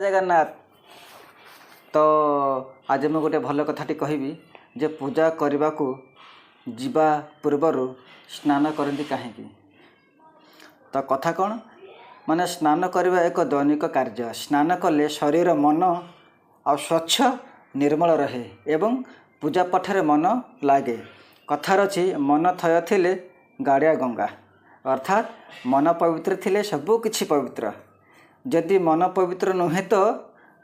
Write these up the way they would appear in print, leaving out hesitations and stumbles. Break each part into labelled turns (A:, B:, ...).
A: जगन्नाथ। तो आज मैं गोटे भल कथाटी कहबी जे पूजा करने को जीवा पूर्वर स्नान करती कहीं। तो कथा कौन माने स्नान करने एक दैनिक कार्य। स्नान कले शरीर मन आ स्वच्छ निर्मल रहे एवं पूजा पाठरे मन लगे। कथार अच्छी मन थय थिले गाड़िया गंगा, अर्थात मन पवित्र थिले सबु किछि पवित्र। जदि मन पवित्र नुहे तो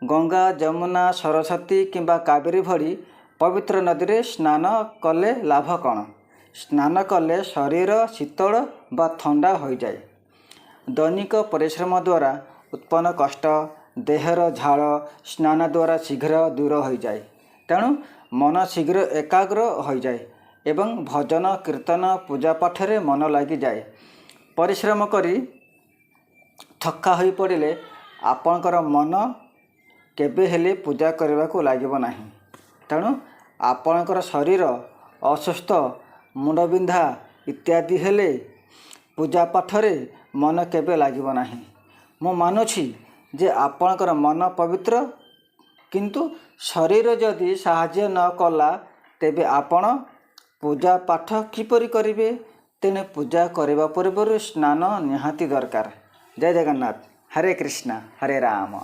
A: गंगा जमुना सरस्वती किंबा कावेरी भली पवित्र नदी रे स्नान कले लाभ कौन? स्नान कले शरीर शीतल बा ठंडा हो जाए। दैनिक परिश्रम द्वारा उत्पन्न कष्ट देहर झाल स्नान द्वारा शीघ्र दूर हो जाए। तेणु मन शीघ्र एकाग्र हो जाए एवं भजन कीर्तन पूजा पाठरे मन लगी जाए। परिश्रम करी थक्का हो पड़े आपणकर मन केबे हेले पूजा करने को लागिब नाही। तेणु आपणकर शरीर असुस्थ मुंडबिंधा इत्यादि हेले पूजा पाठरे मन केबे लागिब नाही। मु मानुछि जे आपणकर मन पवित्र किंतु शरीर जदि साहाय्य न कला तेबे आपण पूजा पाठ किपरि करिवे। तेणे पूजा करने पूर्व स्नान निहाती दरकार। जय जगन्नाथ। हरे कृष्णा हरे राम।